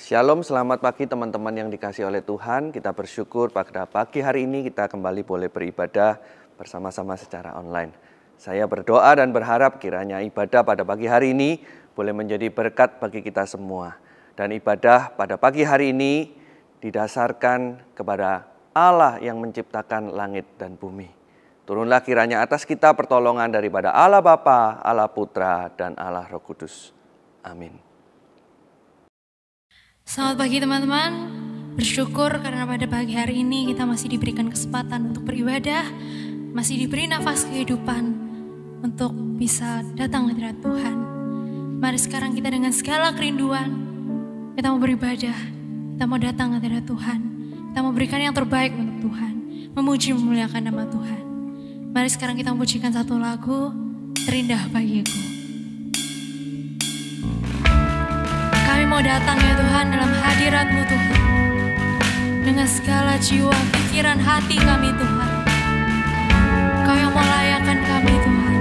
Shalom, selamat pagi teman-teman yang dikasihi oleh Tuhan. Kita bersyukur pada pagi hari ini kita kembali boleh beribadah bersama-sama secara online. Saya berdoa dan berharap kiranya ibadah pada pagi hari ini boleh menjadi berkat bagi kita semua. Dan ibadah pada pagi hari ini didasarkan kepada Allah yang menciptakan langit dan bumi. Turunlah kiranya atas kita pertolongan daripada Allah Bapa, Allah Putra, dan Allah Roh Kudus. Amin. Selamat pagi teman-teman, bersyukur karena pada pagi hari ini kita masih diberikan kesempatan untuk beribadah, masih diberi nafas kehidupan untuk bisa datang ke hadirat Tuhan. Mari sekarang kita dengan segala kerinduan, kita mau beribadah, kita mau datang ke hadirat Tuhan, kita mau berikan yang terbaik untuk Tuhan, memuji memuliakan nama Tuhan. Mari sekarang kita memujikan satu lagu, Terindah Bagiku. Kami mau datang ya Tuhan dalam hadirat-Mu Tuhan. Dengan segala jiwa, pikiran, hati kami Tuhan. Kau yang melayakan kami Tuhan.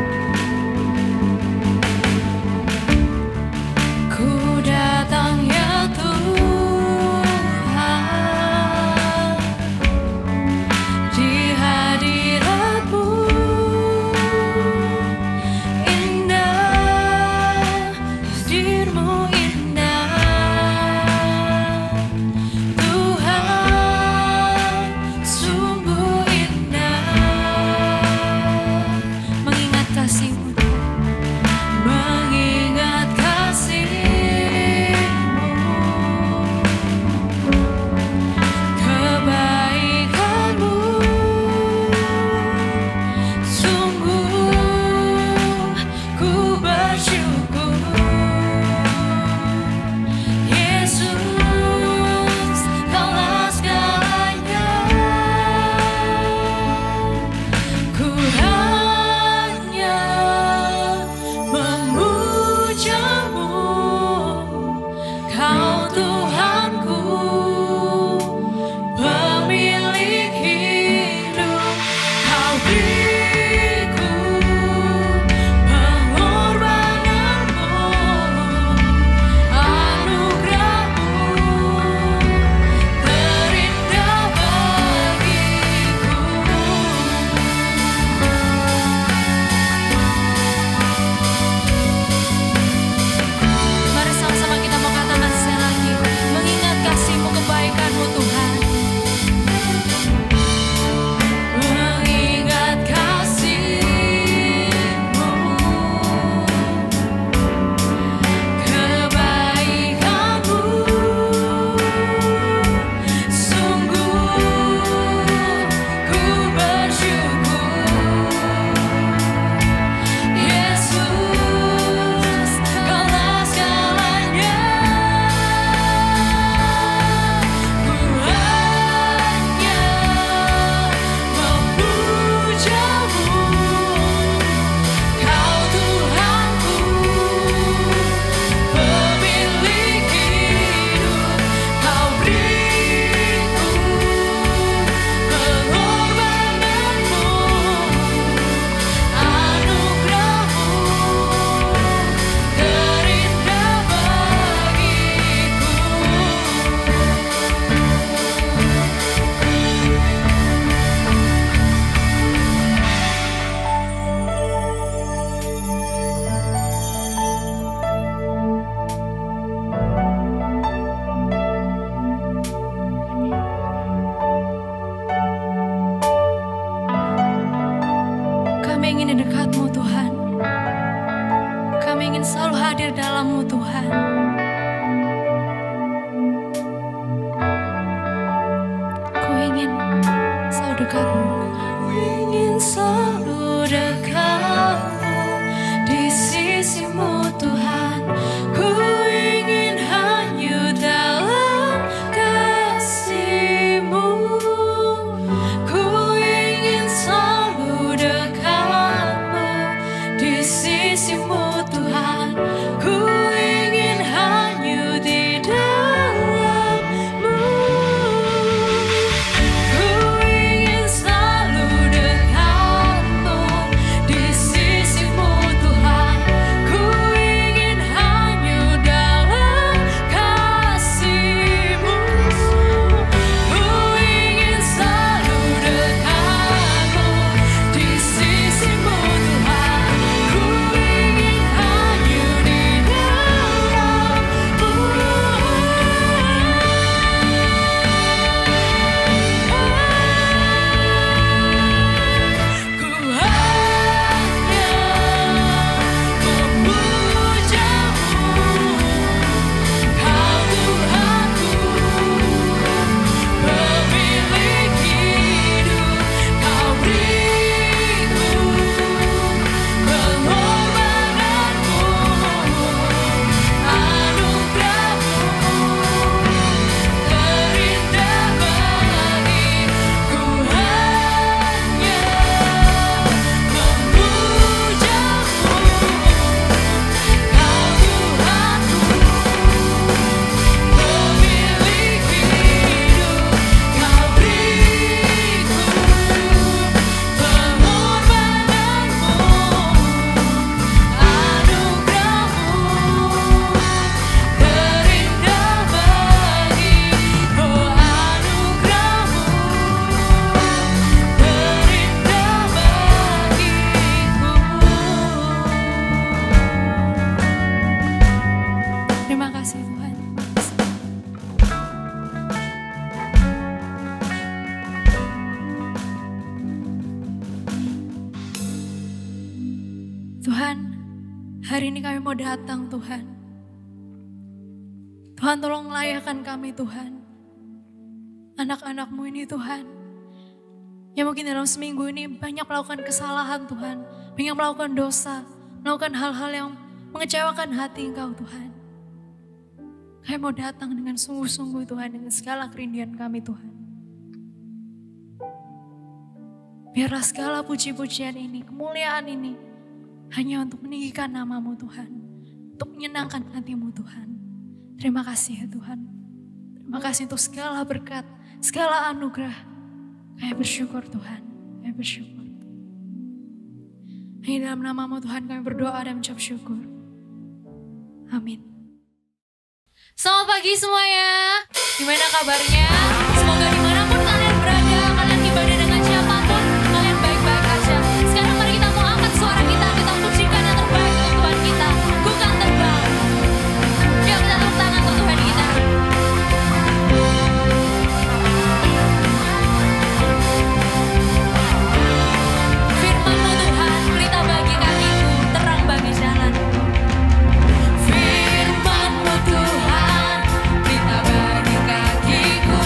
Ku datang ya Tuhan di hadirat-Mu. Indah hadir-Mu. Ku ingin selalu Tuhan, hari ini kami mau datang Tuhan. Tuhan tolong layakan kami Tuhan. Anak-anak-Mu ini Tuhan. Yang mungkin dalam seminggu ini banyak melakukan kesalahan Tuhan. Banyak melakukan dosa. Melakukan hal-hal yang mengecewakan hati Engkau Tuhan. Kami mau datang dengan sungguh-sungguh Tuhan. Dengan segala kerinduan kami Tuhan. Biarlah segala puji-pujian ini, kemuliaan ini. Hanya untuk meninggikan nama-Mu Tuhan. Untuk menyenangkan hati-Mu Tuhan. Terima kasih ya Tuhan. Terima kasih untuk segala berkat. Segala anugerah. Kami bersyukur Tuhan. Kami bersyukur. Hanya dalam nama-Mu Tuhan kami berdoa dan mengucap syukur. Amin. Selamat pagi semuanya. Gimana kabarnya? Semoga dimanapun kalian berada, kalian ibadah dengan siapapun, kalian baik-baik aja. Sekarang mari kita mau angkat suara kita pujikan yang terbaik untuk Tuhan kita. Ku kan terbang. Yuk kita tepuk tangan untuk Tuhan kita. Firman-Mu Tuhan, pelita bagi kakiku, terang bagi jalan. Firman-Mu Tuhan, pelita bagi kakiku,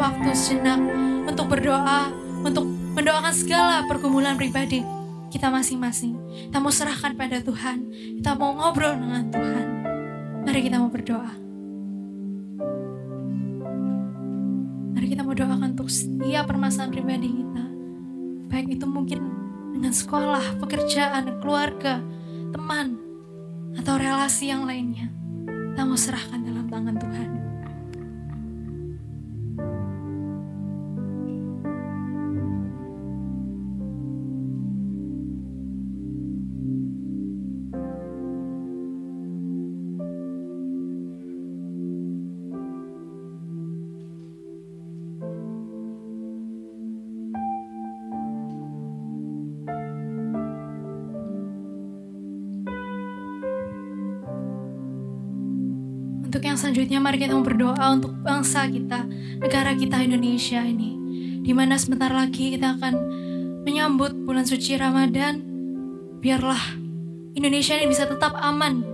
waktu sejenak untuk berdoa, untuk mendoakan segala pergumulan pribadi kita masing-masing. Kita mau serahkan pada Tuhan, kita mau ngobrol dengan Tuhan. Mari kita mau berdoa. Mari kita mau doakan untuk setiap permasalahan pribadi kita. Baik itu mungkin dengan sekolah, pekerjaan, keluarga, teman, atau relasi yang lainnya. Kita mau serahkan dalam tangan Tuhan. Untuk yang selanjutnya, mari kita berdoa untuk bangsa kita, negara kita Indonesia ini, di mana sebentar lagi kita akan menyambut bulan suci Ramadan. Biarlah Indonesia ini bisa tetap aman.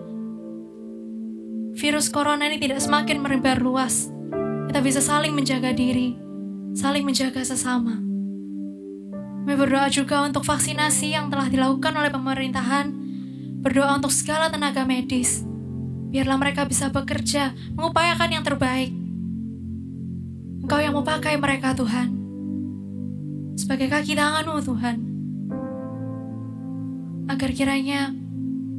Virus corona ini tidak semakin merebar luas. Kita bisa saling menjaga diri, saling menjaga sesama. Kami berdoa juga untuk vaksinasi yang telah dilakukan oleh pemerintahan. Berdoa untuk segala tenaga medis. Biarlah mereka bisa bekerja, mengupayakan yang terbaik. Engkau yang mau pakai mereka, Tuhan. Sebagai kaki tangan-Mu, Tuhan. Agar kiranya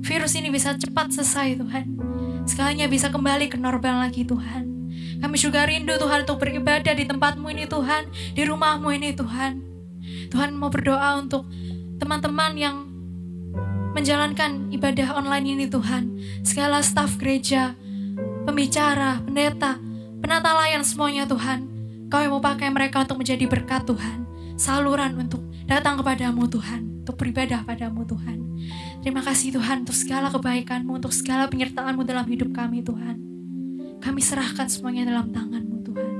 virus ini bisa cepat selesai, Tuhan. Sekalinya bisa kembali ke normal lagi, Tuhan. Kami juga rindu, Tuhan, untuk beribadah di tempat-Mu ini, Tuhan. Di rumah-Mu ini, Tuhan. Tuhan mau berdoa untuk teman-teman yang menjalankan ibadah online ini, Tuhan. Segala staf gereja, pembicara, pendeta, penata layan semuanya, Tuhan. Kau yang mau pakai mereka untuk menjadi berkat, Tuhan. Saluran untuk datang kepadamu, Tuhan. Untuk beribadah padamu, Tuhan. Terima kasih, Tuhan, untuk segala kebaikan-Mu, untuk segala penyertaan-Mu dalam hidup kami, Tuhan. Kami serahkan semuanya dalam tangan-Mu, Tuhan.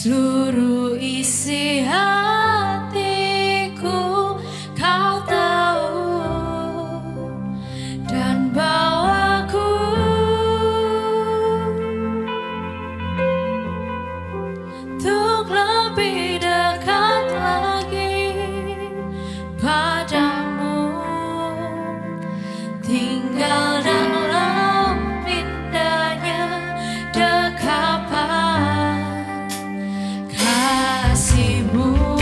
Seluruh isi hatiku Kau tahu, dan bawaku untuk lebih dekat lagi padamu, tinggal dalam indahnya dekapan kasih-Mu.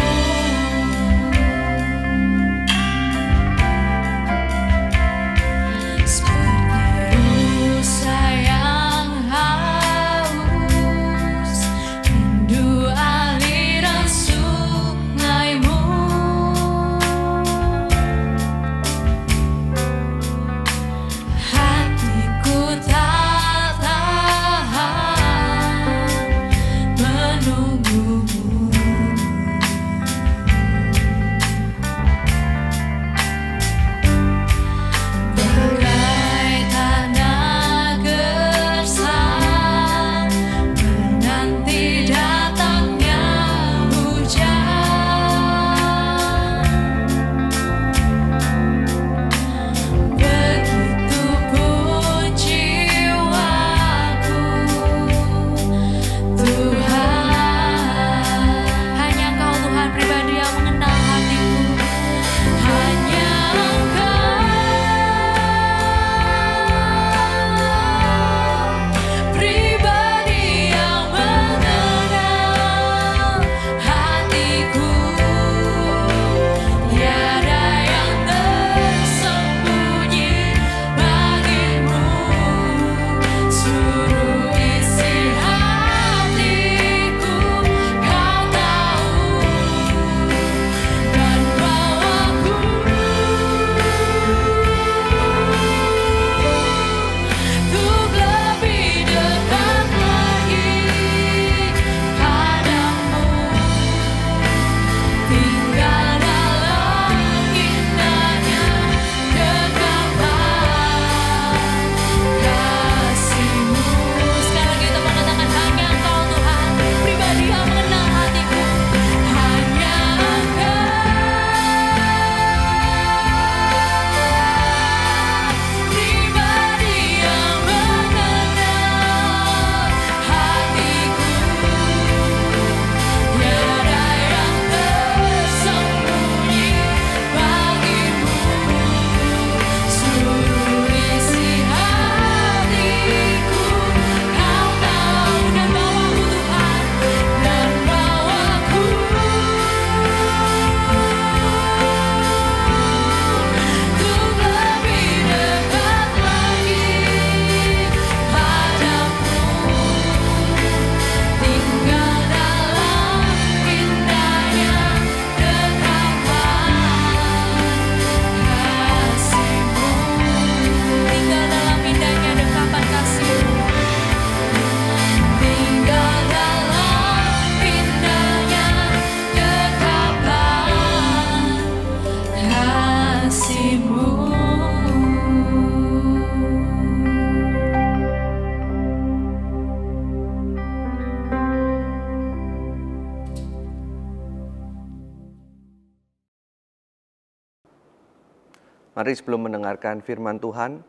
Mari sebelum mendengarkan firman Tuhan,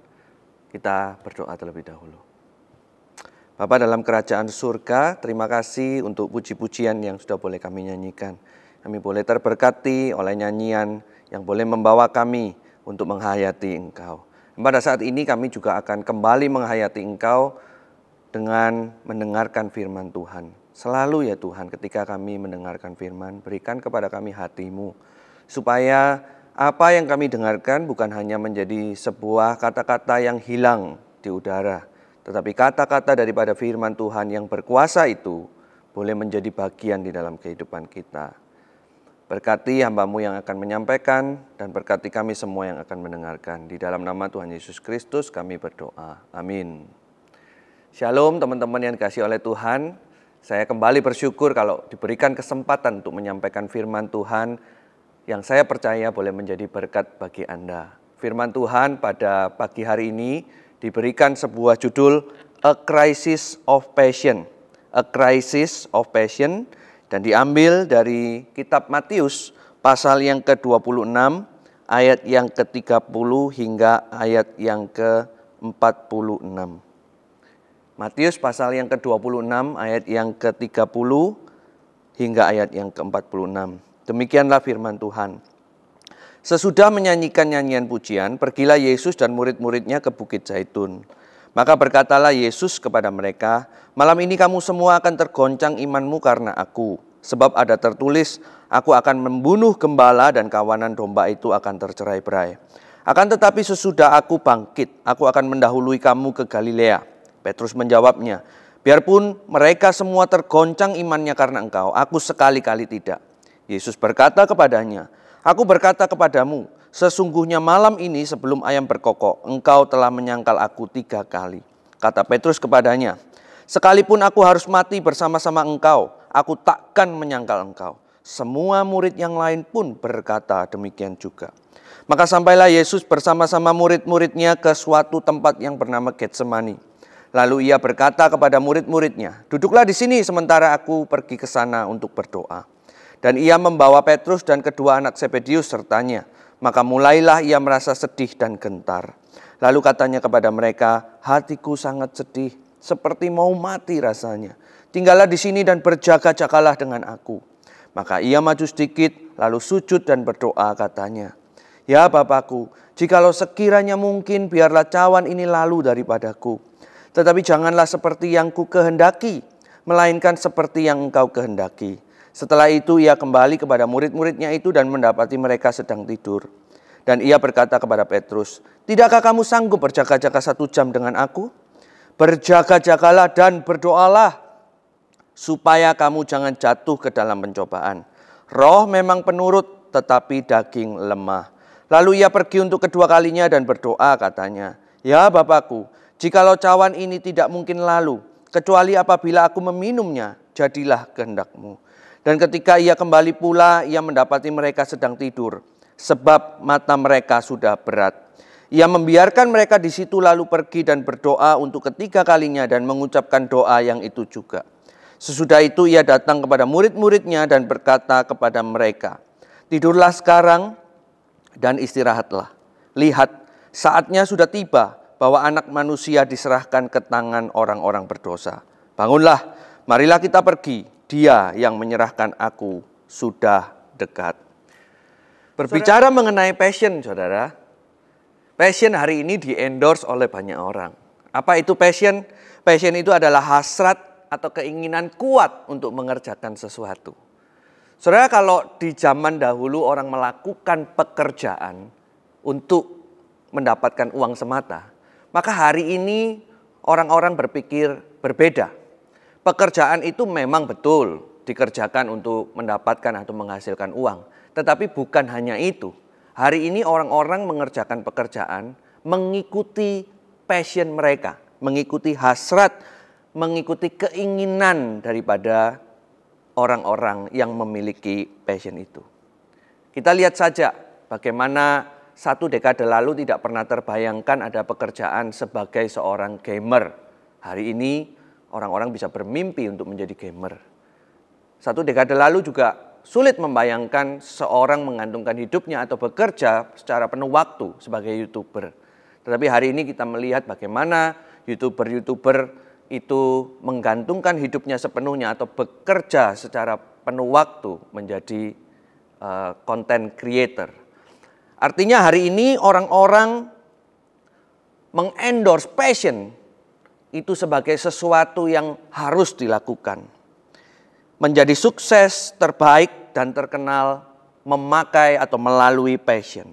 kita berdoa terlebih dahulu. Bapa dalam kerajaan surga, terima kasih untuk puji-pujian yang sudah boleh kami nyanyikan. Kami boleh terberkati oleh nyanyian yang boleh membawa kami untuk menghayati Engkau. Pada saat ini kami juga akan kembali menghayati Engkau dengan mendengarkan firman Tuhan. Selalu ya Tuhan, ketika kami mendengarkan firman, berikan kepada kami hati-Mu, supaya apa yang kami dengarkan bukan hanya menjadi sebuah kata-kata yang hilang di udara, tetapi kata-kata daripada firman Tuhan yang berkuasa itu boleh menjadi bagian di dalam kehidupan kita. Berkati hamba-Mu yang akan menyampaikan, dan berkati kami semua yang akan mendengarkan. Di dalam nama Tuhan Yesus Kristus kami berdoa. Amin. Shalom teman-teman yang dikasihi oleh Tuhan. Saya kembali bersyukur kalau diberikan kesempatan untuk menyampaikan firman Tuhan yang saya percaya boleh menjadi berkat bagi Anda. Firman Tuhan pada pagi hari ini diberikan sebuah judul A Crisis of Passion. A Crisis of Passion, dan diambil dari kitab Matius pasal yang ke-26 ayat yang ke-30 hingga ayat yang ke-46. Matius pasal yang ke-26 ayat yang ke-30 hingga ayat yang ke-46. Demikianlah firman Tuhan. Sesudah menyanyikan nyanyian pujian, pergilah Yesus dan murid-muridnya ke Bukit Zaitun. Maka berkatalah Yesus kepada mereka, malam ini kamu semua akan tergoncang imanmu karena aku. Sebab ada tertulis, aku akan membunuh gembala dan kawanan domba itu akan tercerai-berai. Akan tetapi sesudah aku bangkit, aku akan mendahului kamu ke Galilea. Petrus menjawabnya, biarpun mereka semua tergoncang imannya karena engkau, aku sekali-kali tidak. Yesus berkata kepadanya, aku berkata kepadamu, sesungguhnya malam ini sebelum ayam berkokok, engkau telah menyangkal aku 3 kali. Kata Petrus kepadanya, sekalipun aku harus mati bersama-sama engkau, aku takkan menyangkal engkau. Semua murid yang lain pun berkata demikian juga. Maka sampailah Yesus bersama-sama murid-muridnya ke suatu tempat yang bernama Getsemani. Lalu ia berkata kepada murid-muridnya, duduklah di sini sementara aku pergi ke sana untuk berdoa. Dan ia membawa Petrus dan kedua anak Zebedius sertanya. Maka mulailah ia merasa sedih dan gentar. Lalu katanya kepada mereka, hatiku sangat sedih, seperti mau mati rasanya. Tinggallah di sini dan berjaga-jagalah dengan aku. Maka ia maju sedikit, lalu sujud dan berdoa katanya, ya Bapakku, jikalau sekiranya mungkin biarlah cawan ini lalu daripadaku. Tetapi janganlah seperti yang ku kehendaki, melainkan seperti yang engkau kehendaki. Setelah itu ia kembali kepada murid-muridnya itu dan mendapati mereka sedang tidur. Dan ia berkata kepada Petrus, tidakkah kamu sanggup berjaga-jaga 1 jam dengan aku? Berjaga-jagalah dan berdoalah, supaya kamu jangan jatuh ke dalam pencobaan. Roh memang penurut, tetapi daging lemah. Lalu ia pergi untuk kedua kalinya dan berdoa katanya, ya Bapakku, jikalau cawan ini tidak mungkin lalu, kecuali apabila aku meminumnya, jadilah kehendakmu. Dan ketika ia kembali pula, ia mendapati mereka sedang tidur, sebab mata mereka sudah berat. Ia membiarkan mereka di situ lalu pergi dan berdoa untuk ketiga kalinya dan mengucapkan doa yang itu juga. Sesudah itu ia datang kepada murid-muridnya dan berkata kepada mereka, tidurlah sekarang dan istirahatlah. Lihat, saatnya sudah tiba bahwa anak manusia diserahkan ke tangan orang-orang berdosa. Bangunlah, marilah kita pergi. Dia yang menyerahkan aku sudah dekat. Berbicara mengenai passion, saudara. Passion hari ini di-endorse oleh banyak orang. Apa itu passion? Passion itu adalah hasrat atau keinginan kuat untuk mengerjakan sesuatu. Saudara, kalau di zaman dahulu orang melakukan pekerjaan untuk mendapatkan uang semata, maka hari ini orang-orang berpikir berbeda. Pekerjaan itu memang betul dikerjakan untuk mendapatkan atau menghasilkan uang. Tetapi bukan hanya itu. Hari ini orang-orang mengerjakan pekerjaan mengikuti passion mereka, mengikuti hasrat, mengikuti keinginan daripada orang-orang yang memiliki passion itu. Kita lihat saja bagaimana 1 dekade lalu tidak pernah terbayangkan ada pekerjaan sebagai seorang gamer. Hari ini orang-orang bisa bermimpi untuk menjadi gamer. 1 dekade lalu juga sulit membayangkan seorang menggantungkan hidupnya atau bekerja secara penuh waktu sebagai YouTuber. Tetapi hari ini kita melihat bagaimana YouTuber-YouTuber itu menggantungkan hidupnya sepenuhnya atau bekerja secara penuh waktu menjadi content creator. Artinya hari ini orang-orang mengendorse passion itu sebagai sesuatu yang harus dilakukan. Menjadi sukses, terbaik, dan terkenal memakai atau melalui passion.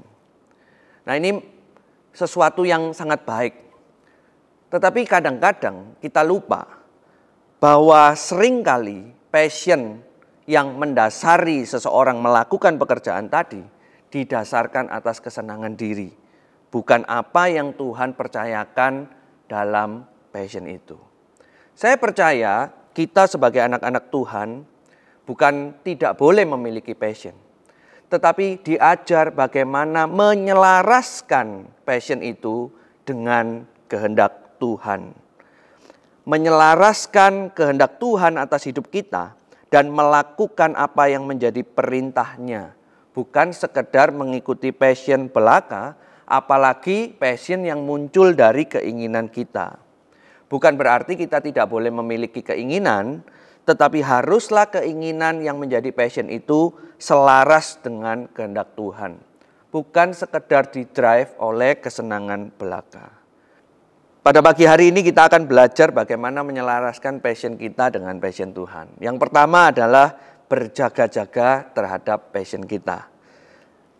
Nah, ini sesuatu yang sangat baik. Tetapi kadang-kadang kita lupa bahwa seringkali passion yang mendasari seseorang melakukan pekerjaan tadi didasarkan atas kesenangan diri. Bukan apa yang Tuhan percayakan dalam passion itu. Saya percaya kita sebagai anak-anak Tuhan bukan tidak boleh memiliki passion, tetapi diajar bagaimana menyelaraskan passion itu dengan kehendak Tuhan. Menyelaraskan kehendak Tuhan atas hidup kita dan melakukan apa yang menjadi perintahnya. Bukan sekedar mengikuti passion belaka, apalagi passion yang muncul dari keinginan kita. Bukan berarti kita tidak boleh memiliki keinginan, tetapi haruslah keinginan yang menjadi passion itu selaras dengan kehendak Tuhan. Bukan sekedar didrive oleh kesenangan belaka. Pada pagi hari ini kita akan belajar bagaimana menyelaraskan passion kita dengan passion Tuhan. Yang pertama adalah berjaga-jaga terhadap passion kita.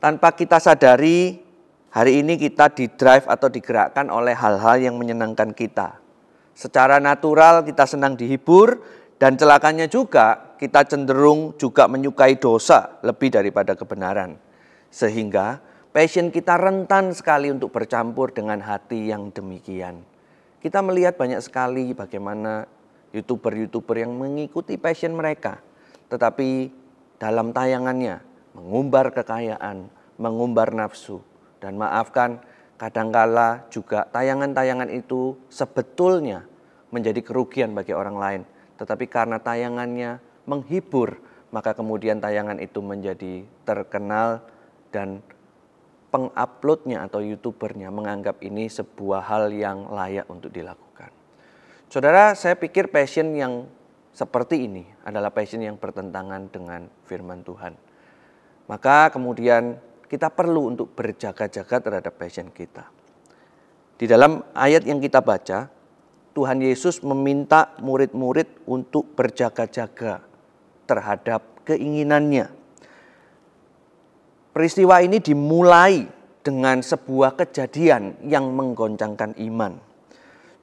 Tanpa kita sadari, hari ini kita didrive atau digerakkan oleh hal-hal yang menyenangkan kita. Secara natural kita senang dihibur dan celakanya juga kita cenderung juga menyukai dosa lebih daripada kebenaran. Sehingga passion kita rentan sekali untuk bercampur dengan hati yang demikian. Kita melihat banyak sekali bagaimana YouTuber-YouTuber yang mengikuti passion mereka. Tetapi dalam tayangannya mengumbar kekayaan, mengumbar nafsu. Dan maafkan, kadangkala juga tayangan-tayangan itu sebetulnya menjadi kerugian bagi orang lain. Tetapi karena tayangannya menghibur, maka kemudian tayangan itu menjadi terkenal dan penguploadnya atau YouTubernya menganggap ini sebuah hal yang layak untuk dilakukan. Saudara, saya pikir passion yang seperti ini adalah passion yang bertentangan dengan firman Tuhan. Maka kemudian kita perlu untuk berjaga-jaga terhadap passion kita. Di dalam ayat yang kita baca, Tuhan Yesus meminta murid-murid untuk berjaga-jaga terhadap keinginannya. Peristiwa ini dimulai dengan sebuah kejadian yang menggoncangkan iman.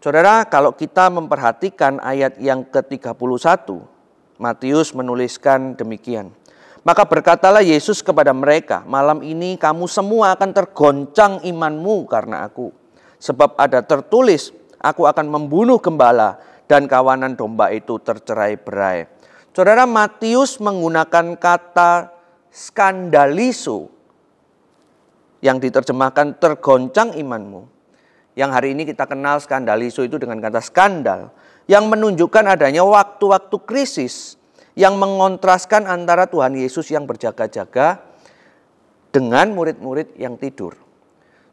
Saudara, kalau kita memperhatikan ayat yang ke-31, Matius menuliskan demikian. Maka berkatalah Yesus kepada mereka, malam ini kamu semua akan tergoncang imanmu karena aku. Sebab ada tertulis, aku akan membunuh gembala dan kawanan domba itu tercerai-berai. Saudara, Matius menggunakan kata skandaliso yang diterjemahkan tergoncang imanmu. Yang hari ini kita kenal skandaliso itu dengan kata skandal. Yang menunjukkan adanya waktu-waktu krisis yang mengontraskan antara Tuhan Yesus yang berjaga-jaga dengan murid-murid yang tidur.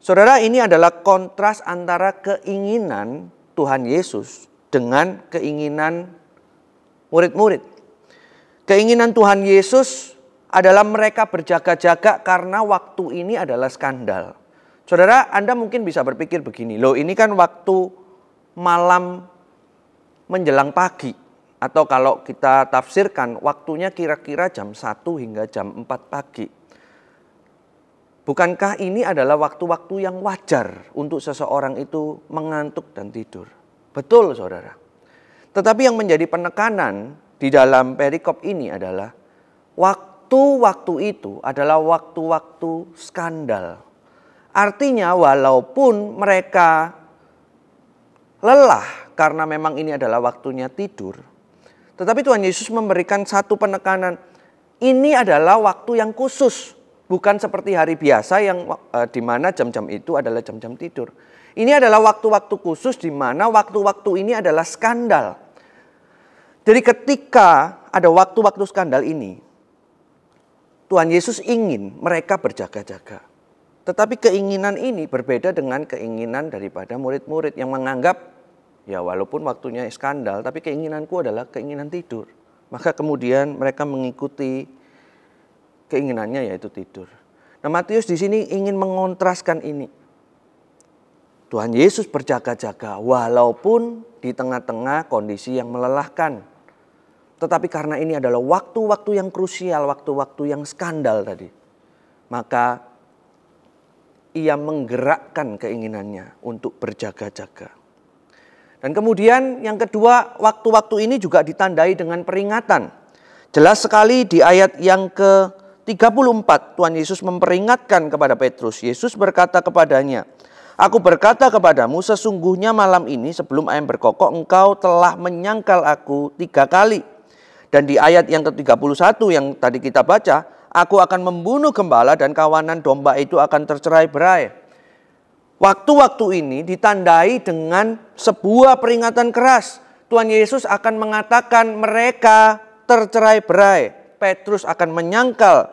Saudara, ini adalah kontras antara keinginan Tuhan Yesus dengan keinginan murid-murid. Keinginan Tuhan Yesus adalah mereka berjaga-jaga karena waktu ini adalah skandal. Saudara, Anda mungkin bisa berpikir begini, loh ini kan waktu malam menjelang pagi. Atau kalau kita tafsirkan waktunya kira-kira jam 1 hingga jam 4 pagi. Bukankah ini adalah waktu-waktu yang wajar untuk seseorang itu mengantuk dan tidur? Betul, saudara. Tetapi yang menjadi penekanan di dalam perikop ini adalah waktu-waktu itu adalah waktu-waktu skandal. Artinya walaupun mereka lelah karena memang ini adalah waktunya tidur, tetapi Tuhan Yesus memberikan satu penekanan. Ini adalah waktu yang khusus. Bukan seperti hari biasa yang di mana jam-jam itu adalah jam-jam tidur. Ini adalah waktu-waktu khusus di mana waktu-waktu ini adalah skandal. Jadi ketika ada waktu-waktu skandal ini, Tuhan Yesus ingin mereka berjaga-jaga. Tetapi keinginan ini berbeda dengan keinginan daripada murid-murid yang menganggap, ya walaupun waktunya skandal, tapi keinginanku adalah keinginan tidur. Maka kemudian mereka mengikuti keinginannya, yaitu tidur. Nah, Matius di sini ingin mengontraskan ini. Tuhan Yesus berjaga-jaga walaupun di tengah-tengah kondisi yang melelahkan. Tetapi karena ini adalah waktu-waktu yang krusial, waktu-waktu yang skandal tadi, maka ia menggerakkan keinginannya untuk berjaga-jaga. Dan kemudian yang kedua, waktu-waktu ini juga ditandai dengan peringatan. Jelas sekali di ayat yang ke-34, Tuhan Yesus memperingatkan kepada Petrus. Yesus berkata kepadanya, "Aku berkata kepadamu, sesungguhnya malam ini sebelum ayam berkokok engkau telah menyangkal aku 3 kali. Dan di ayat yang ke-31 yang tadi kita baca, aku akan membunuh gembala dan kawanan domba itu akan tercerai-berai." Waktu-waktu ini ditandai dengan sebuah peringatan keras. Tuhan Yesus akan mengatakan mereka tercerai-berai. Petrus akan menyangkal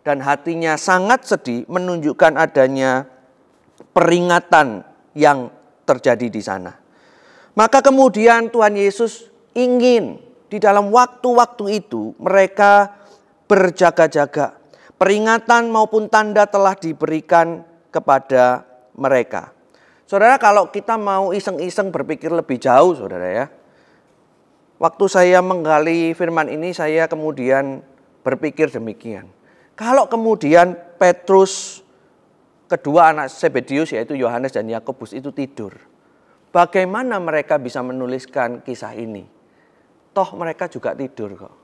dan hatinya sangat sedih menunjukkan adanya peringatan yang terjadi di sana. Maka kemudian Tuhan Yesus ingin di dalam waktu-waktu itu mereka berjaga-jaga. Peringatan maupun tanda telah diberikan kepada mereka. Saudara, kalau kita mau iseng-iseng berpikir lebih jauh, saudara ya. Waktu saya menggali firman ini, saya kemudian berpikir demikian. Kalau kemudian Petrus, kedua anak Zebedeus yaitu Yohanes dan Yakobus itu tidur, bagaimana mereka bisa menuliskan kisah ini? Toh mereka juga tidur kok.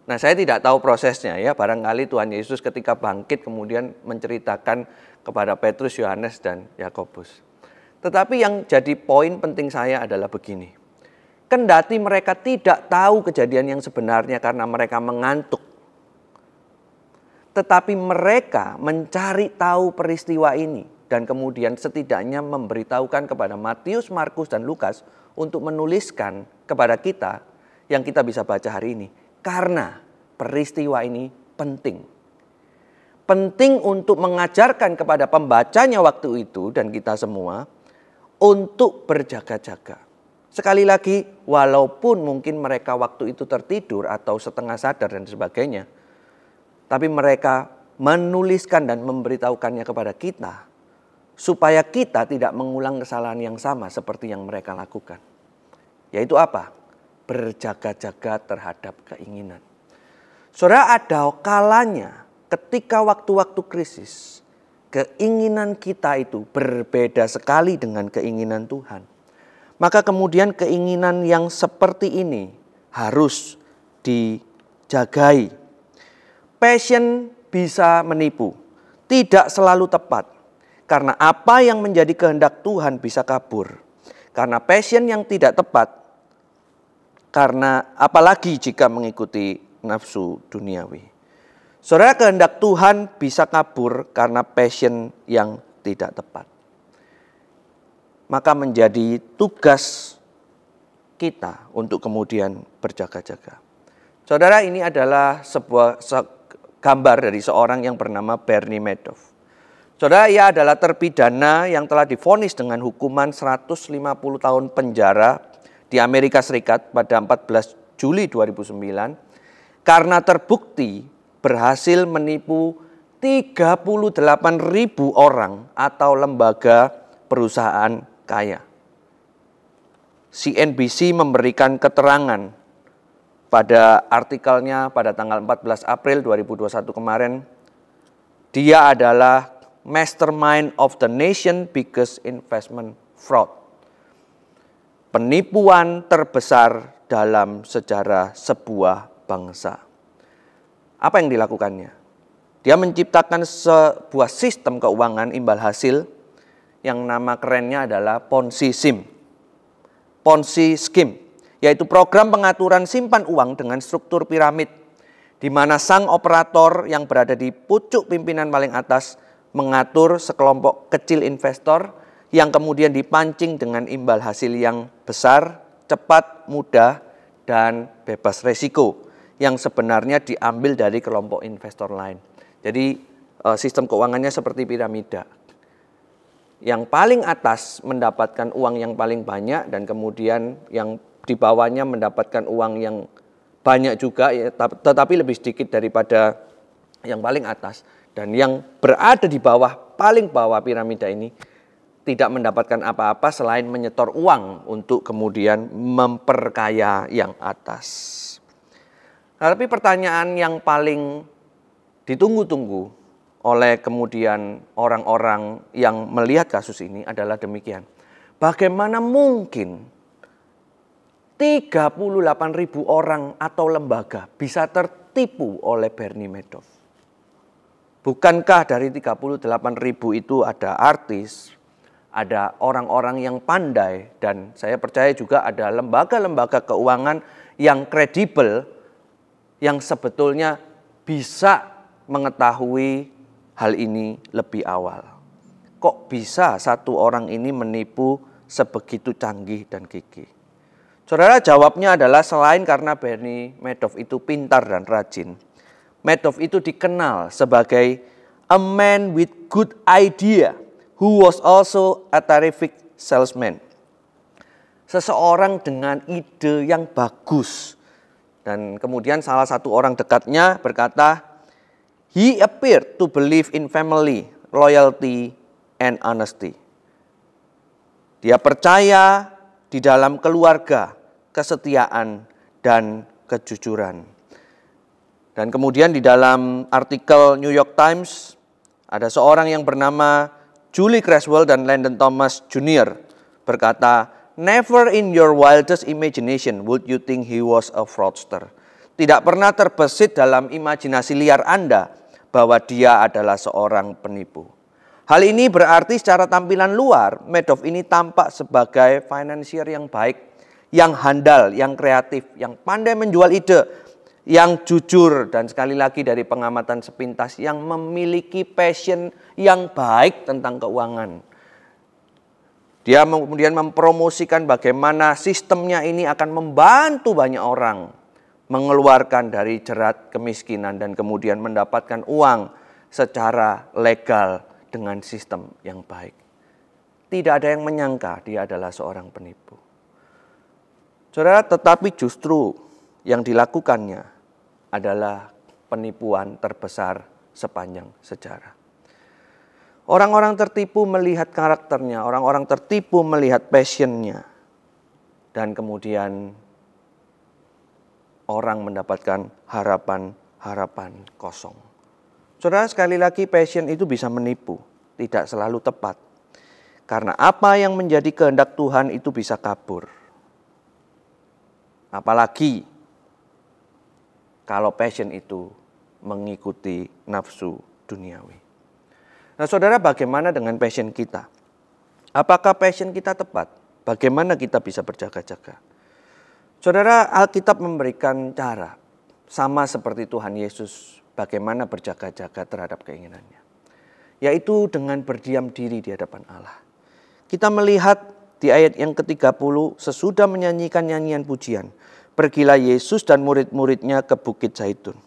Nah, saya tidak tahu prosesnya ya, barangkali Tuhan Yesus ketika bangkit kemudian menceritakan kepada Petrus, Yohanes dan Yakobus. Tetapi yang jadi poin penting saya adalah begini. Kendati mereka tidak tahu kejadian yang sebenarnya karena mereka mengantuk, tetapi mereka mencari tahu peristiwa ini dan kemudian setidaknya memberitahukan kepada Matius, Markus dan Lukas untuk menuliskan kepada kita yang kita bisa baca hari ini. Karena peristiwa ini penting. Penting untuk mengajarkan kepada pembacanya waktu itu dan kita semua untuk berjaga-jaga. Sekali lagi, walaupun mungkin mereka waktu itu tertidur atau setengah sadar dan sebagainya, tapi mereka menuliskan dan memberitahukannya kepada kita supaya kita tidak mengulang kesalahan yang sama seperti yang mereka lakukan. Yaitu apa? Berjaga-jaga terhadap keinginan. Saudara, ada kalanya ketika waktu-waktu krisis, keinginan kita itu berbeda sekali dengan keinginan Tuhan. Maka kemudian keinginan yang seperti ini harus dijagai. Passion bisa menipu, tidak selalu tepat. Karena apa yang menjadi kehendak Tuhan bisa kabur. Karena passion yang tidak tepat, karena apalagi jika mengikuti nafsu duniawi. Saudara, kehendak Tuhan bisa kabur karena passion yang tidak tepat. Maka menjadi tugas kita untuk kemudian berjaga-jaga. Saudara, ini adalah sebuah gambar dari seorang yang bernama Bernie Madoff. Saudara, ia adalah terpidana yang telah divonis dengan hukuman 150 tahun penjara di Amerika Serikat pada 14 Juli 2009 karena terbukti berhasil menipu 38.000 orang atau lembaga perusahaan kaya. CNBC memberikan keterangan pada artikelnya pada tanggal 14 April 2021 kemarin, dia adalah mastermind of the nation biggest investment fraud. Penipuan terbesar dalam sejarah sebuah bangsa. Apa yang dilakukannya? Dia menciptakan sebuah sistem keuangan imbal hasil yang nama kerennya adalah Ponzi Scheme. Ponzi Scheme, yaitu program pengaturan simpan uang dengan struktur piramid, di mana sang operator yang berada di pucuk pimpinan paling atas mengatur sekelompok kecil investor yang kemudian dipancing dengan imbal hasil yang besar, cepat, mudah, dan bebas resiko yang sebenarnya diambil dari kelompok investor lain. Jadi sistem keuangannya seperti piramida. Yang paling atas mendapatkan uang yang paling banyak dan kemudian yang di bawahnya mendapatkan uang yang banyak juga, ya, tetapi lebih sedikit daripada yang paling atas. Dan yang berada di bawah, paling bawah piramida ini tidak mendapatkan apa-apa selain menyetor uang untuk kemudian memperkaya yang atas. Nah, tapi pertanyaan yang paling ditunggu-tunggu oleh kemudian orang-orang yang melihat kasus ini adalah demikian. Bagaimana mungkin 38.000 orang atau lembaga bisa tertipu oleh Bernie Madoff? Bukankah dari 38.000 itu ada artis, ada orang-orang yang pandai, dan saya percaya juga ada lembaga-lembaga keuangan yang kredibel yang sebetulnya bisa mengetahui hal ini lebih awal. Kok bisa satu orang ini menipu sebegitu canggih dan gigih? Saudara, jawabnya adalah selain karena Bernie Madoff itu pintar dan rajin, Madoff itu dikenal sebagai a man with good idea who was also a terrific salesman. Seseorang dengan ide yang bagus. Dan kemudian salah satu orang dekatnya berkata, he appeared to believe in family, loyalty, and honesty. Dia percaya di dalam keluarga, kesetiaan, dan kejujuran. Dan kemudian di dalam artikel New York Times, ada seorang yang bernama Julie Creswell dan Landon Thomas Jr. berkata, never in your wildest imagination would you think he was a fraudster. Tidak pernah terbesit dalam imajinasi liar Anda bahwa dia adalah seorang penipu. Hal ini berarti secara tampilan luar, Madoff ini tampak sebagai financier yang baik, yang handal, yang kreatif, yang pandai menjual ide, yang jujur, dan sekali lagi dari pengamatan sepintas, yang memiliki passion yang baik tentang keuangan. Dia kemudian mempromosikan bagaimana sistemnya ini akan membantu banyak orang mengeluarkan dari jerat kemiskinan dan kemudian mendapatkan uang secara legal dengan sistem yang baik. Tidak ada yang menyangka dia adalah seorang penipu. Saudara, tetapi justru yang dilakukannya adalah penipuan terbesar sepanjang sejarah. Orang-orang tertipu melihat karakternya, orang-orang tertipu melihat passionnya, dan kemudian orang mendapatkan harapan-harapan kosong. Saudara, sekali lagi passion itu bisa menipu, tidak selalu tepat. Karena apa yang menjadi kehendak Tuhan itu bisa kabur. Apalagi kalau passion itu mengikuti nafsu duniawi. Nah, saudara, bagaimana dengan passion kita? Apakah passion kita tepat? Bagaimana kita bisa berjaga-jaga? Saudara, Alkitab memberikan cara sama seperti Tuhan Yesus bagaimana berjaga-jaga terhadap keinginannya. Yaitu dengan berdiam diri di hadapan Allah. Kita melihat di ayat yang ke-30, sesudah menyanyikan nyanyian pujian, pergilah Yesus dan murid-muridnya ke Bukit Zaitun.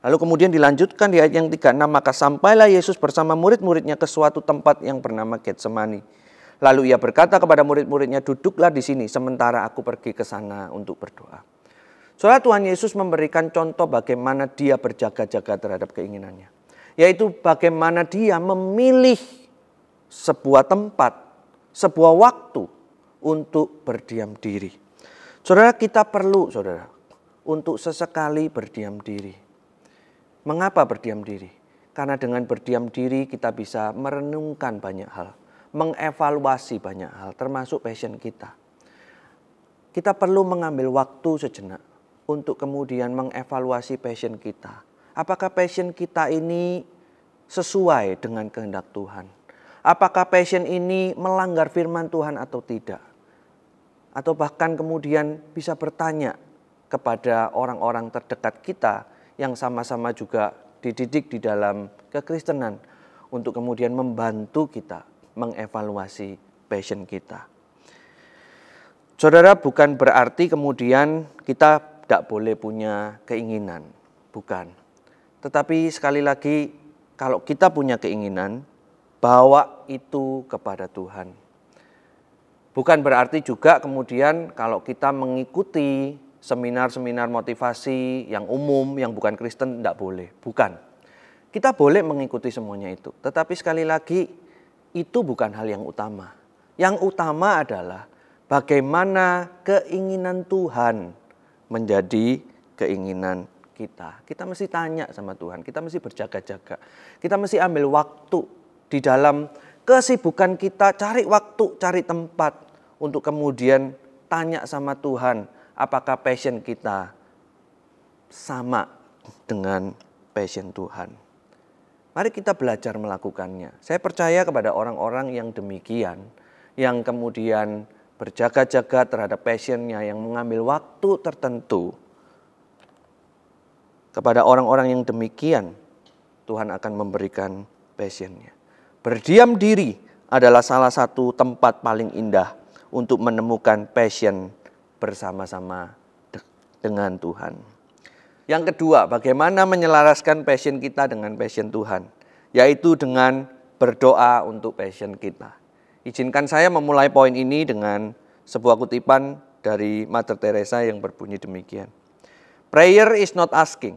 Lalu kemudian dilanjutkan di ayat yang 36, maka sampailah Yesus bersama murid-muridnya ke suatu tempat yang bernama Getsemani. Lalu ia berkata kepada murid-muridnya, duduklah di sini sementara aku pergi ke sana untuk berdoa. Saudara, Tuhan Yesus memberikan contoh bagaimana dia berjaga-jaga terhadap keinginannya. Yaitu bagaimana dia memilih sebuah tempat, sebuah waktu untuk berdiam diri. Saudara, kita perlu, saudara, untuk sesekali berdiam diri. Mengapa berdiam diri? Karena dengan berdiam diri kita bisa merenungkan banyak hal. Mengevaluasi banyak hal, termasuk passion kita. Kita perlu mengambil waktu sejenak untuk kemudian mengevaluasi passion kita. Apakah passion kita ini sesuai dengan kehendak Tuhan? Apakah passion ini melanggar firman Tuhan atau tidak? Atau bahkan kemudian bisa bertanya kepada orang-orang terdekat kita yang sama-sama juga dididik di dalam kekristenan untuk kemudian membantu kita mengevaluasi passion kita. Saudara, bukan berarti kemudian kita tidak boleh punya keinginan, bukan. Tetapi sekali lagi, kalau kita punya keinginan, bawa itu kepada Tuhan. Bukan berarti juga kemudian kalau kita mengikuti seminar-seminar motivasi yang umum, yang bukan Kristen, tidak boleh. Bukan. Kita boleh mengikuti semuanya itu. Tetapi sekali lagi, itu bukan hal yang utama. Yang utama adalah bagaimana keinginan Tuhan menjadi keinginan kita. Kita mesti tanya sama Tuhan, kita mesti berjaga-jaga. Kita mesti ambil waktu di dalam kesibukan kita, cari waktu, cari tempat untuk kemudian tanya sama Tuhan, apakah passion kita sama dengan passion Tuhan. Mari kita belajar melakukannya. Saya percaya kepada orang-orang yang demikian, yang kemudian berjaga-jaga terhadap passionnya, yang mengambil waktu tertentu. Kepada orang-orang yang demikian, Tuhan akan memberikan passionnya. Berdiam diri adalah salah satu tempat paling indah untuk menemukan passion bersama-sama dengan Tuhan. Yang kedua, bagaimana menyelaraskan passion kita dengan passion Tuhan, yaitu dengan berdoa untuk passion kita. Izinkan saya memulai poin ini dengan sebuah kutipan dari Mother Teresa yang berbunyi demikian. Prayer is not asking.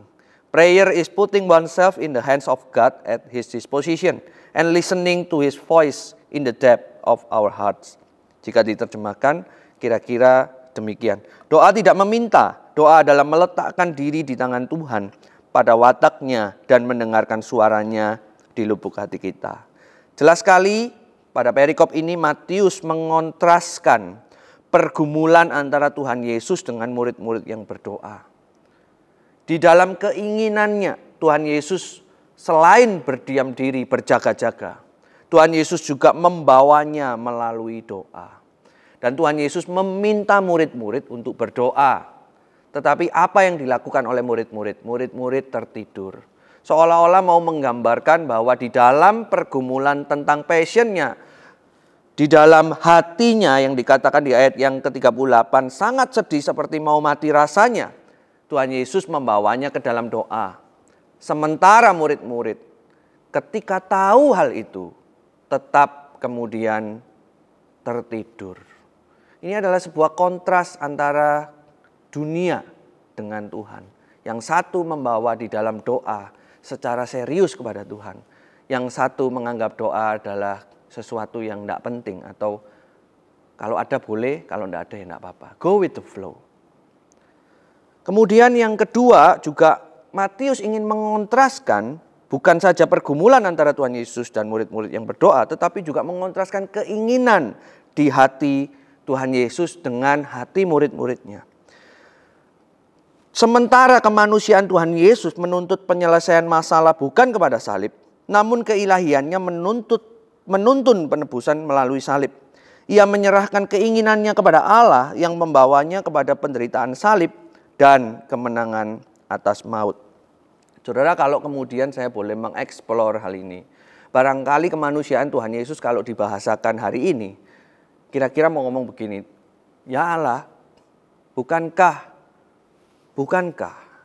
Prayer is putting oneself in the hands of God at His disposition and listening to His voice in the depth of our hearts. Jika diterjemahkan, kira-kira demikian. Doa tidak meminta. Doa adalah meletakkan diri di tangan Tuhan pada wataknya dan mendengarkan suaranya di lubuk hati kita. Jelas sekali pada perikop ini Matius mengontraskan pergumulan antara Tuhan Yesus dengan murid-murid yang berdoa. Di dalam keinginannya Tuhan Yesus selain berdiam diri, berjaga-jaga, Tuhan Yesus juga membawanya melalui doa. Dan Tuhan Yesus meminta murid-murid untuk berdoa. Tetapi apa yang dilakukan oleh murid-murid? Murid-murid tertidur. Seolah-olah mau menggambarkan bahwa di dalam pergumulan tentang passionnya, di dalam hatinya yang dikatakan di ayat yang ke-38, sangat sedih seperti mau mati rasanya. Tuhan Yesus membawanya ke dalam doa. Sementara murid-murid ketika tahu hal itu, tetap kemudian tertidur. Ini adalah sebuah kontras antara dunia dengan Tuhan. Yang satu membawa di dalam doa secara serius kepada Tuhan. Yang satu menganggap doa adalah sesuatu yang tidak penting. Atau kalau ada boleh, kalau tidak ada ya tidak apa-apa. Go with the flow. Kemudian yang kedua juga Matius ingin mengontraskan bukan saja pergumulan antara Tuhan Yesus dan murid-murid yang berdoa. Tetapi juga mengontraskan keinginan di hati Tuhan Yesus dengan hati murid-muridnya. Sementara kemanusiaan Tuhan Yesus menuntut penyelesaian masalah bukan kepada salib, namun keilahiannya menuntun penebusan melalui salib. Ia menyerahkan keinginannya kepada Allah yang membawanya kepada penderitaan salib dan kemenangan atas maut. Saudara, kalau kemudian saya boleh mengeksplor hal ini, barangkali kemanusiaan Tuhan Yesus kalau dibahasakan hari ini, kira-kira mau ngomong begini, ya Allah, bukankah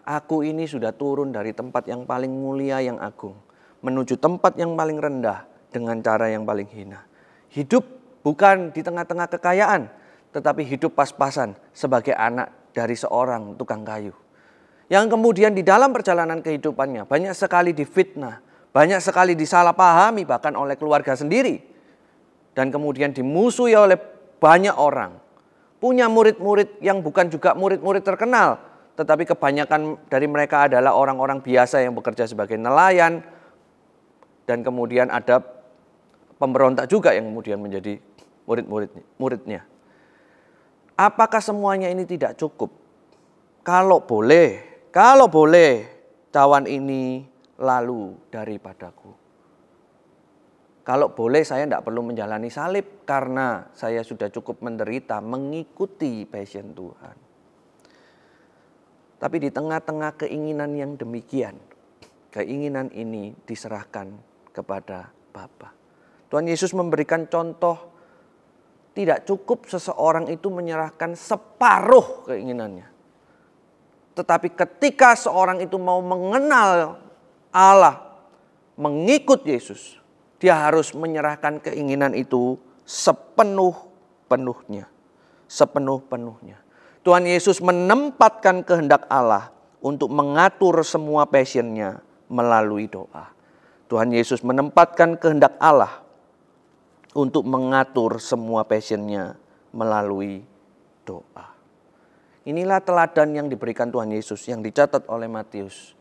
aku ini sudah turun dari tempat yang paling mulia yang agung menuju tempat yang paling rendah dengan cara yang paling hina. Hidup bukan di tengah-tengah kekayaan, tetapi hidup pas-pasan sebagai anak dari seorang tukang kayu. Yang kemudian di dalam perjalanan kehidupannya banyak sekali difitnah, banyak sekali disalahpahami bahkan oleh keluarga sendiri. Dan kemudian dimusuhi oleh banyak orang. Punya murid-murid yang bukan juga murid-murid terkenal, tetapi kebanyakan dari mereka adalah orang-orang biasa yang bekerja sebagai nelayan. Dan kemudian ada pemberontak juga yang kemudian menjadi muridnya. Apakah semuanya ini tidak cukup? Kalau boleh, cawan ini lalu daripadaku. Kalau boleh saya tidak perlu menjalani salib karena saya sudah cukup menderita mengikuti passion Tuhan. Tapi di tengah-tengah keinginan yang demikian, keinginan ini diserahkan kepada Bapa. Tuhan Yesus memberikan contoh, tidak cukup seseorang itu menyerahkan separuh keinginannya. Tetapi ketika seorang itu mau mengenal Allah, mengikut Yesus, dia harus menyerahkan keinginan itu sepenuh-penuhnya. Sepenuh-penuhnya. Tuhan Yesus menempatkan kehendak Allah untuk mengatur semua passion-nya melalui doa. Tuhan Yesus menempatkan kehendak Allah untuk mengatur semua passion-nya melalui doa. Inilah teladan yang diberikan Tuhan Yesus yang dicatat oleh Matius.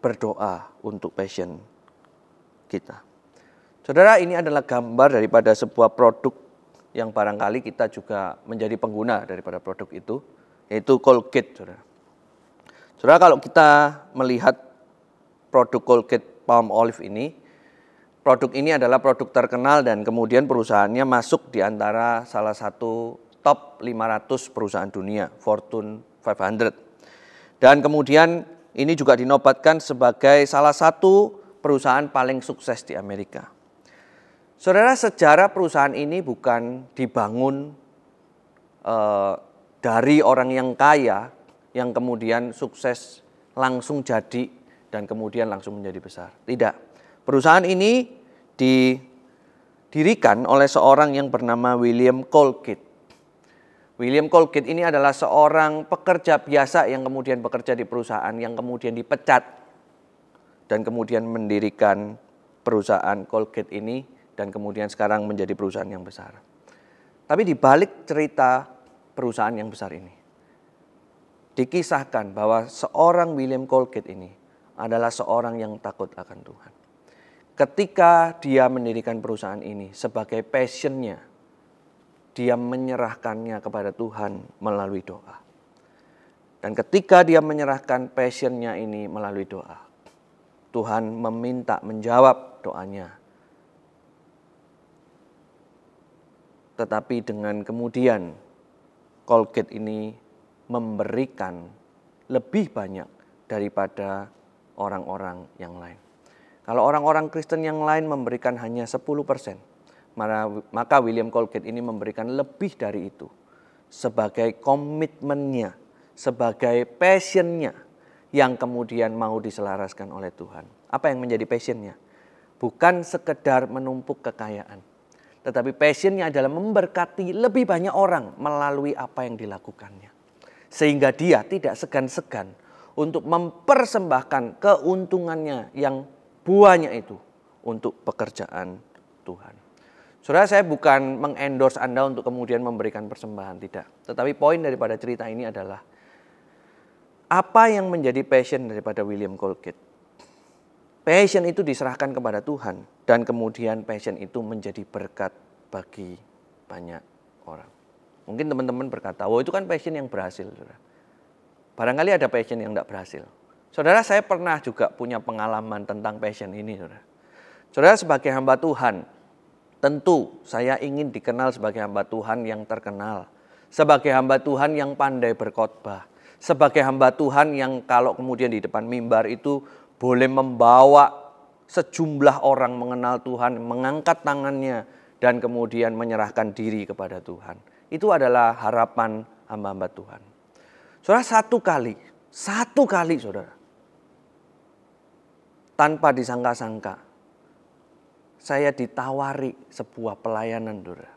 Berdoa untuk passion kita. Saudara, ini adalah gambar daripada sebuah produk yang barangkali kita juga menjadi pengguna daripada produk itu, yaitu Colgate. Saudara, kalau kita melihat produk Colgate Palmolive ini, produk ini adalah produk terkenal dan kemudian perusahaannya masuk di antara salah satu top 500 perusahaan dunia, Fortune 500. Dan kemudian ini juga dinobatkan sebagai salah satu perusahaan paling sukses di Amerika. Saudara, sejarah perusahaan ini bukan dibangun dari orang yang kaya yang kemudian sukses langsung jadi dan kemudian langsung menjadi besar. Tidak. Perusahaan ini didirikan oleh seorang yang bernama William Colgate. William Colgate ini adalah seorang pekerja biasa yang kemudian bekerja di perusahaan yang kemudian dipecat dan kemudian mendirikan perusahaan Colgate ini dan kemudian sekarang menjadi perusahaan yang besar. Tapi di balik cerita perusahaan yang besar ini, dikisahkan bahwa seorang William Colgate ini adalah seorang yang takut akan Tuhan. Ketika dia mendirikan perusahaan ini sebagai passion-nya, dia menyerahkannya kepada Tuhan melalui doa. Dan ketika dia menyerahkan passion-nya ini melalui doa, Tuhan menjawab doanya. Tetapi dengan kemudian Colgate ini memberikan lebih banyak daripada orang-orang yang lain. Kalau orang-orang Kristen yang lain memberikan hanya 10%, maka William Colgate ini memberikan lebih dari itu. Sebagai komitmennya, sebagai passionnya yang kemudian mau diselaraskan oleh Tuhan. Apa yang menjadi passionnya? Bukan sekedar menumpuk kekayaan. Tetapi passionnya adalah memberkati lebih banyak orang melalui apa yang dilakukannya. Sehingga dia tidak segan-segan untuk mempersembahkan keuntungannya yang buahnya itu untuk pekerjaan Tuhan. Saudara, saya bukan mengendorse Anda untuk kemudian memberikan persembahan, tidak. Tetapi poin daripada cerita ini adalah apa yang menjadi passion daripada William Colgate. Passion itu diserahkan kepada Tuhan dan kemudian passion itu menjadi berkat bagi banyak orang. Mungkin teman-teman berkata, "Oh, itu kan passion yang berhasil." Saudara. Barangkali ada passion yang tidak berhasil. Saudara, saya pernah juga punya pengalaman tentang passion ini. Saudara, sebagai hamba Tuhan, tentu saya ingin dikenal sebagai hamba Tuhan yang terkenal. Sebagai hamba Tuhan yang pandai berkhotbah. Sebagai hamba Tuhan yang kalau kemudian di depan mimbar itu boleh membawa sejumlah orang mengenal Tuhan, mengangkat tangannya dan kemudian menyerahkan diri kepada Tuhan. Itu adalah harapan hamba-hamba Tuhan. Saudara, satu kali saudara, tanpa disangka-sangka, saya ditawari sebuah pelayanan saudara,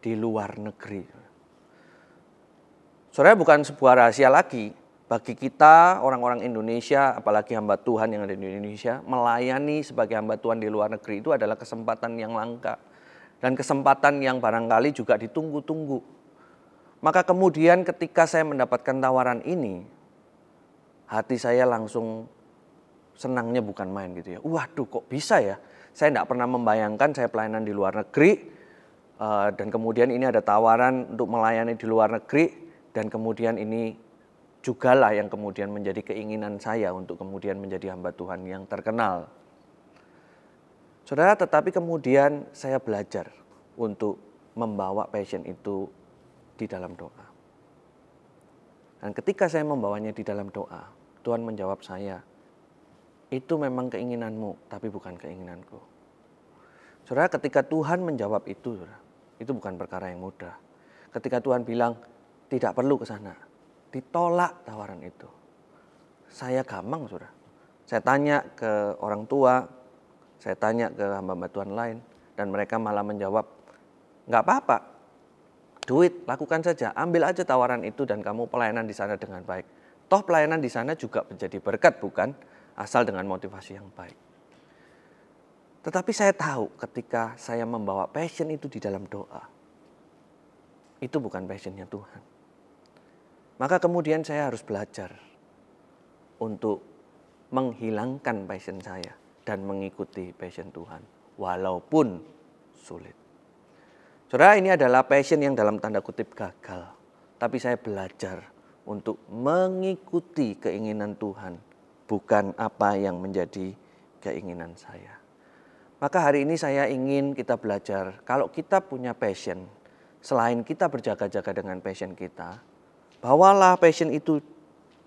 di luar negeri. Saudara, bukan sebuah rahasia lagi. Bagi kita orang-orang Indonesia, apalagi hamba Tuhan yang ada di Indonesia, melayani sebagai hamba Tuhan di luar negeri itu adalah kesempatan yang langka. Dan kesempatan yang barangkali juga ditunggu-tunggu. Maka kemudian ketika saya mendapatkan tawaran ini, hati saya langsung senangnya bukan main gitu ya. Waduh, kok bisa ya? Saya tidak pernah membayangkan saya pelayanan di luar negeri. Dan kemudian ini ada tawaran untuk melayani di luar negeri. Dan kemudian ini jugalah yang kemudian menjadi keinginan saya untuk kemudian menjadi hamba Tuhan yang terkenal. Saudara, tetapi kemudian saya belajar untuk membawa passion itu di dalam doa. Dan ketika saya membawanya di dalam doa, Tuhan menjawab saya, itu memang keinginanmu, tapi bukan keinginanku. Saudara, ketika Tuhan menjawab itu bukan perkara yang mudah. Ketika Tuhan bilang, tidak perlu ke sana. ditolak tawaran itu. Saya gamang, saudara. Saya tanya ke orang tua, saya tanya ke hamba-hamba Tuhan lain, dan mereka malah menjawab, nggak apa-apa, duit, lakukan saja, ambil aja tawaran itu dan kamu pelayanan di sana dengan baik. Toh pelayanan di sana juga menjadi berkat, bukan? Asal dengan motivasi yang baik. Tetapi saya tahu ketika saya membawa passion itu di dalam doa, itu bukan passionnya Tuhan. Maka kemudian saya harus belajar untuk menghilangkan passion saya dan mengikuti passion Tuhan, walaupun sulit. Saudara, ini adalah passion yang dalam tanda kutip gagal. Tapi saya belajar untuk mengikuti keinginan Tuhan, bukan apa yang menjadi keinginan saya. Maka hari ini saya ingin kita belajar, kalau kita punya passion, selain kita berjaga-jaga dengan passion kita, bawalah passion itu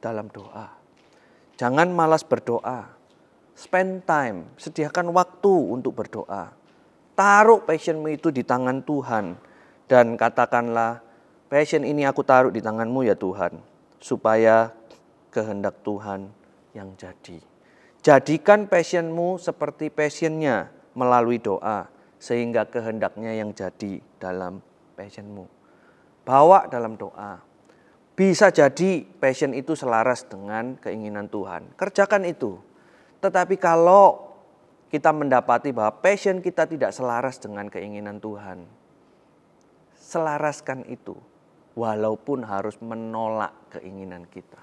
dalam doa. Jangan malas berdoa. Spend time, sediakan waktu untuk berdoa. Taruh passionmu itu di tangan Tuhan. Dan katakanlah, passion ini aku taruh di tanganmu ya Tuhan. Supaya kehendak Tuhan yang jadi. Jadikan passionmu seperti passionnya melalui doa. Sehingga kehendaknya yang jadi dalam passionmu. Bawa dalam doa. Bisa jadi passion itu selaras dengan keinginan Tuhan. Kerjakan itu. Tetapi kalau kita mendapati bahwa passion kita tidak selaras dengan keinginan Tuhan, selaraskan itu, walaupun harus menolak keinginan kita.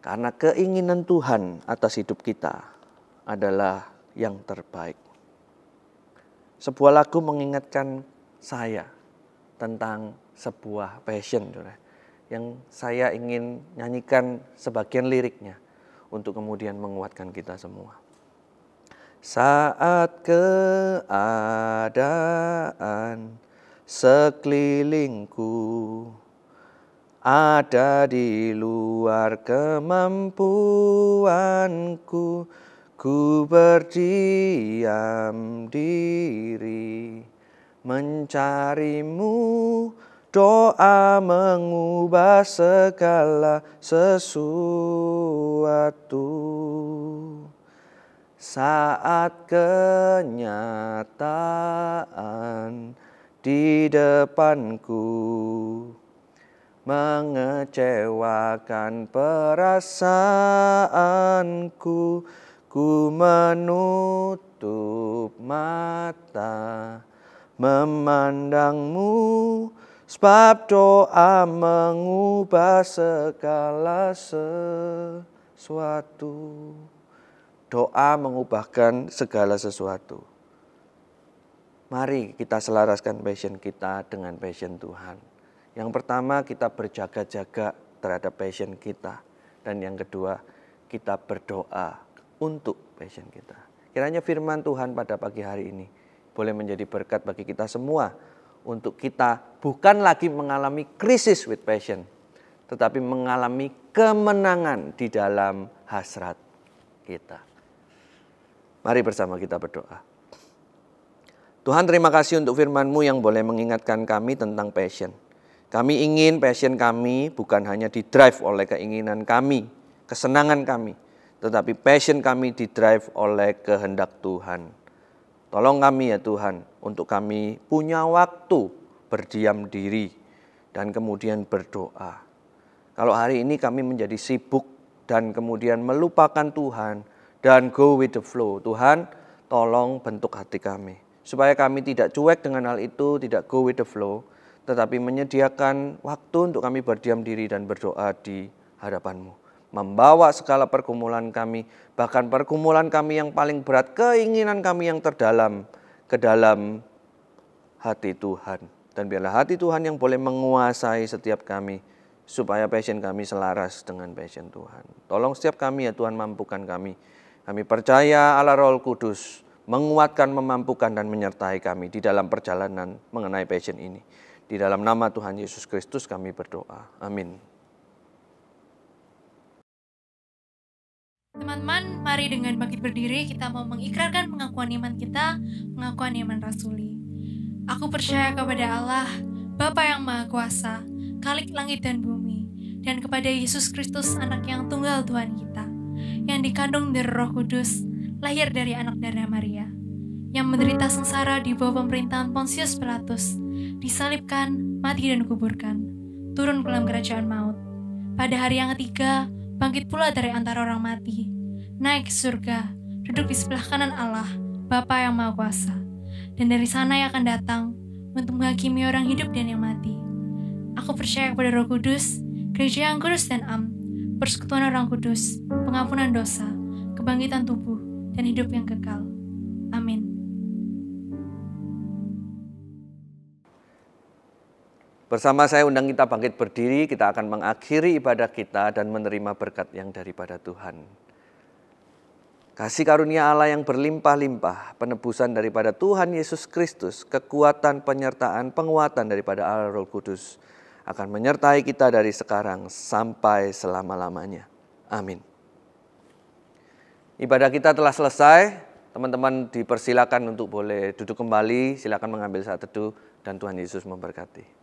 Karena keinginan Tuhan atas hidup kita adalah yang terbaik. Sebuah lagu mengingatkan saya tentang sebuah passion, yang saya ingin nyanyikan sebagian liriknya untuk kemudian menguatkan kita semua. Saat keadaan sekelilingku ada di luar kemampuanku, ku berdiam diri mencarimu. Doa mengubah segala sesuatu. Saat kenyataan di depanku mengecewakan perasaanku, ku menutup mata memandangmu. Sebab doa mengubah segala sesuatu. Doa mengubahkan segala sesuatu. Mari kita selaraskan passion kita dengan passion Tuhan. Yang pertama, kita berjaga-jaga terhadap passion kita. Dan yang kedua, kita berdoa untuk passion kita. Kiranya firman Tuhan pada pagi hari ini boleh menjadi berkat bagi kita semua. Untuk kita bukan lagi mengalami krisis with passion, tetapi mengalami kemenangan di dalam hasrat kita. Mari bersama kita berdoa. Tuhan, terima kasih untuk firman-Mu yang boleh mengingatkan kami tentang passion. Kami ingin passion kami bukan hanya didrive oleh keinginan kami, kesenangan kami, tetapi passion kami didrive oleh kehendak Tuhan. Tolong kami ya Tuhan, untuk kami punya waktu berdiam diri dan kemudian berdoa. Kalau hari ini kami menjadi sibuk dan kemudian melupakan Tuhan dan go with the flow. Tuhan, tolong bentuk hati kami. Supaya kami tidak cuek dengan hal itu, tidak go with the flow, tetapi menyediakan waktu untuk kami berdiam diri dan berdoa di hadapan-Mu. Membawa segala pergumulan kami, bahkan pergumulan kami yang paling berat, keinginan kami yang terdalam ke dalam hati Tuhan. Dan biarlah hati Tuhan yang boleh menguasai setiap kami, supaya passion kami selaras dengan passion Tuhan. Tolong setiap kami ya Tuhan, mampukan kami. Kami percaya Allah Roh Kudus menguatkan, memampukan dan menyertai kami di dalam perjalanan mengenai passion ini. Di dalam nama Tuhan Yesus Kristus kami berdoa. Amin. Teman-teman, mari dengan bangkit berdiri kita mau mengikrarkan pengakuan iman kita, pengakuan iman rasuli. Aku percaya kepada Allah, Bapa yang Maha Kuasa, Khalik langit dan bumi, dan kepada Yesus Kristus anak yang tunggal Tuhan kita, yang dikandung dari Roh Kudus, lahir dari anak darah Maria, yang menderita sengsara di bawah pemerintahan Pontius Pilatus, disalibkan, mati dan dikuburkan, turun ke dalam kerajaan maut. Pada hari yang ketiga, bangkit pula dari antara orang mati, naik ke surga, duduk di sebelah kanan Allah, Bapa yang Maha Kuasa, dan dari sana ia akan datang untuk menghakimi orang hidup dan yang mati. Aku percaya kepada Roh Kudus, gereja yang kudus dan am, persekutuan orang kudus, pengampunan dosa, kebangkitan tubuh, dan hidup yang kekal. Amin. Bersama saya undang kita bangkit berdiri, kita akan mengakhiri ibadah kita dan menerima berkat yang daripada Tuhan. Kasih karunia Allah yang berlimpah-limpah, penebusan daripada Tuhan Yesus Kristus, kekuatan, penyertaan, penguatan daripada Allah Roh Kudus, akan menyertai kita dari sekarang sampai selama-lamanya. Amin. Ibadah kita telah selesai. Teman-teman dipersilakan untuk boleh duduk kembali. Silakan mengambil saat teduh dan Tuhan Yesus memberkati.